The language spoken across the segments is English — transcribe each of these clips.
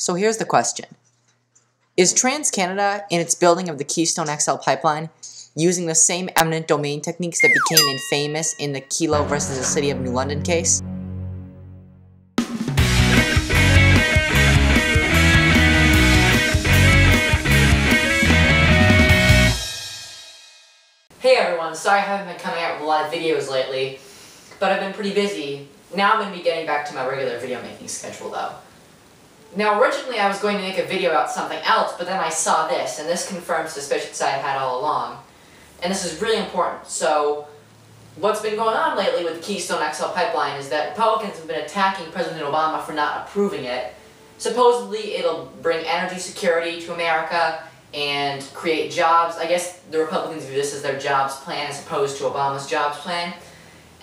So here's the question. Is TransCanada, in its building of the Keystone XL Pipeline, using the same eminent domain techniques that became infamous in the Kelo versus the City of New London case? Hey everyone, sorry I haven't been coming out with a lot of videos lately, but I've been pretty busy. Now I'm going to be getting back to my regular video making schedule though. Now originally I was going to make a video about something else, but then I saw this, and this confirms suspicions I had all along. And this is really important. So, what's been going on lately with the Keystone XL Pipeline is that Republicans have been attacking President Obama for not approving it. Supposedly it'll bring energy security to America and create jobs. I guess the Republicans view this as their jobs plan as opposed to Obama's jobs plan.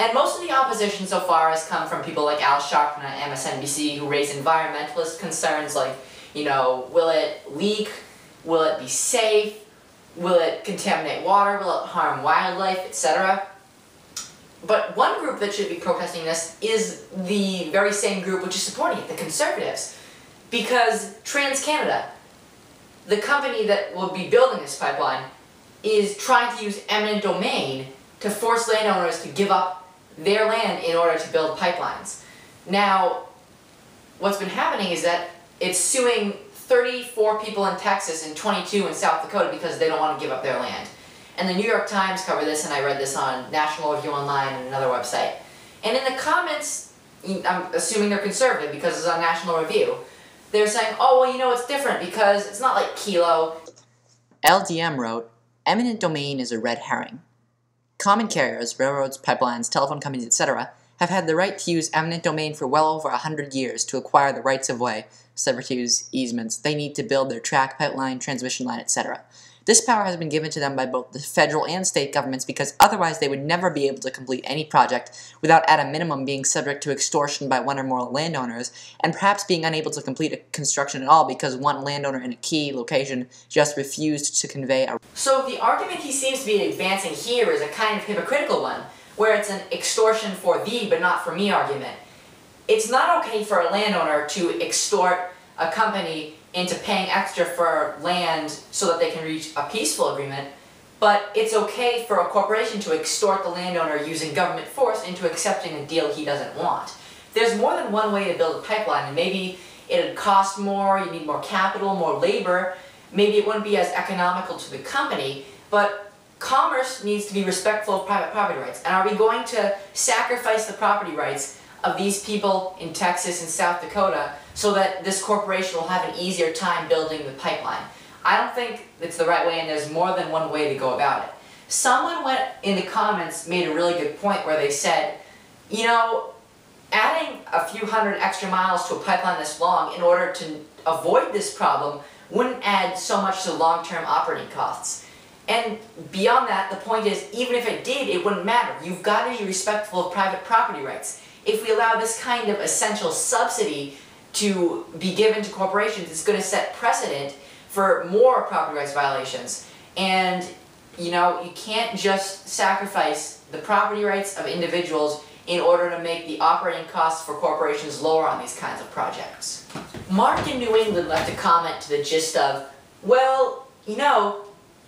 And most of the opposition so far has come from people like Sharpton at MSNBC who raise environmentalist concerns like, will it leak? Will it be safe? Will it contaminate water? Will it harm wildlife, etc.? But one group that should be protesting this is the very same group which is supporting it, the conservatives. Because TransCanada, the company that will be building this pipeline, is trying to use eminent domain to force landowners to give up their land in order to build pipelines. Now, what's been happening is that it's suing 34 people in Texas and 22 in South Dakota because they don't want to give up their land. And the New York Times covered this, and I read this on National Review Online and another website. And in the comments, I'm assuming they're conservative because it's on National Review, they're saying, oh, well, it's different because it's not like Kelo. LDM wrote, eminent domain is a red herring. Common carriers, railroads, pipelines, telephone companies, etc. have had the right to use eminent domain for well over 100 years to acquire the rights of way, servitudes, easements they need to build their track, pipeline, transmission line, etc. This power has been given to them by both the federal and state governments because otherwise they would never be able to complete any project without at a minimum being subject to extortion by one or more landowners and perhaps being unable to complete a construction at all because one landowner in a key location just refused to convey a... So the argument he seems to be advancing here is a kind of hypocritical one, where it's an extortion for thee but not for me argument. It's not okay for a landowner to extort a company into paying extra for land so that they can reach a peaceful agreement, but it's okay for a corporation to extort the landowner using government force into accepting a deal he doesn't want. There's more than one way to build a pipeline, and maybe it'd cost more, you need more capital, more labor, maybe it wouldn't be as economical to the company, but commerce needs to be respectful of private property rights. And are we going to sacrifice the property rights of these people in Texas and South Dakota so that this corporation will have an easier time building the pipeline? I don't think it's the right way, and there's more than one way to go about it. Someone went in the comments, made a really good point where they said, adding a few hundred extra miles to a pipeline this long in order to avoid this problem wouldn't add so much to long-term operating costs. And beyond that, the point is, even if it did, it wouldn't matter. You've got to be respectful of private property rights. If we allow this kind of essential subsidy to be given to corporations, it's going to set precedent for more property rights violations. And, you can't just sacrifice the property rights of individuals in order to make the operating costs for corporations lower on these kinds of projects. Mark in New England left a comment to the gist of, well,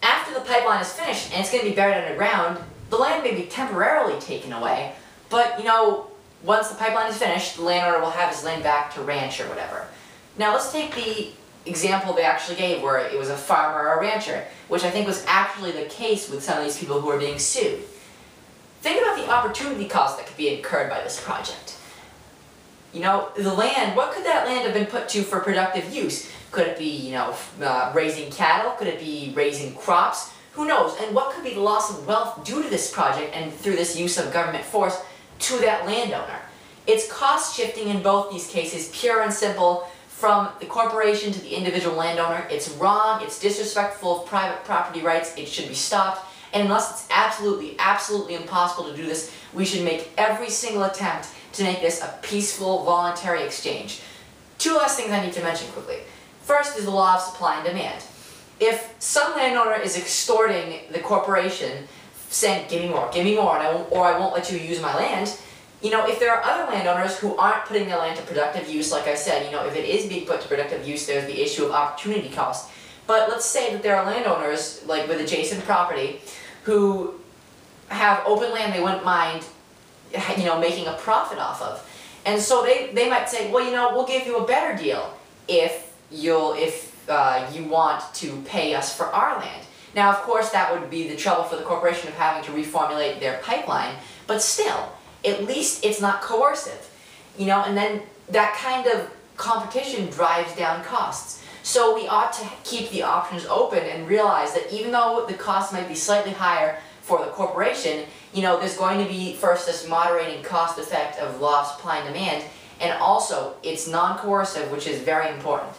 after the pipeline is finished and it's going to be buried underground, the land may be temporarily taken away, but, once the pipeline is finished, the landowner will have his land back to ranch or whatever. Now let's take the example they actually gave where it was a farmer or a rancher, which I think was actually the case with some of these people who are being sued. Think about the opportunity cost that could be incurred by this project. The land, what could that land have been put to for productive use? Could it be, raising cattle? Could it be raising crops? Who knows? And what could be the loss of wealth due to this project and through this use of government force to that landowner? It's cost shifting in both these cases, pure and simple, from the corporation to the individual landowner. It's wrong, it's disrespectful of private property rights, it should be stopped, and unless it's absolutely, absolutely impossible to do this, we should make every single attempt to make this a peaceful, voluntary exchange. Two last things I need to mention quickly. First is the law of supply and demand. If some landowner is extorting the corporation, saying, give me more, or I won't let you use my land, You know, if there are other landowners who aren't putting their land to productive use, like I said, you know, if it is being put to productive use, there's the issue of opportunity cost. But let's say that there are landowners, like with adjacent property, who have open land they wouldn't mind, you know, making a profit off of. And so they might say, well, you know, we'll give you a better deal if you want to pay us for our land. Now, of course, that would be the trouble for the corporation of having to reformulate their pipeline, but still, at least it's not coercive, you know, and then that kind of competition drives down costs. So we ought to keep the options open and realize that even though the cost might be slightly higher for the corporation, you know, there's going to be first this moderating cost effect of law of supply and demand, and also it's non-coercive, which is very important.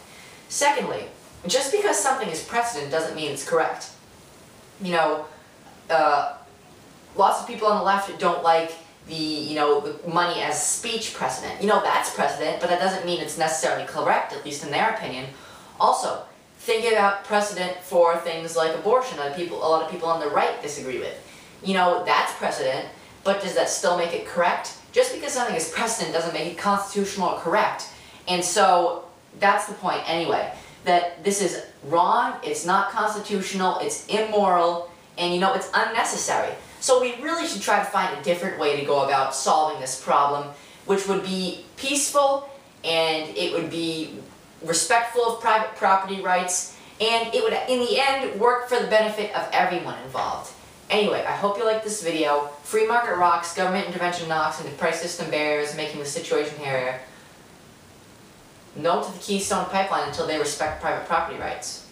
Secondly, just because something is precedent doesn't mean it's correct. You know, lots of people on the left don't like the money as speech precedent. You know, that's precedent, but that doesn't mean it's necessarily correct, at least in their opinion. Also, think about precedent for things like abortion that a lot of people on the right disagree with. You know, that's precedent, but does that still make it correct? Just because something is precedent doesn't make it constitutional or correct. And so, that's the point anyway, that this is wrong, it's not constitutional, it's immoral, and you know, it's unnecessary. So we really should try to find a different way to go about solving this problem, which would be peaceful, and it would be respectful of private property rights, and it would, in the end, work for the benefit of everyone involved. Anyway, I hope you liked this video. Free market rocks, government intervention knocks into price system barriers, making the situation hairier. No to the Keystone Pipeline until they respect private property rights.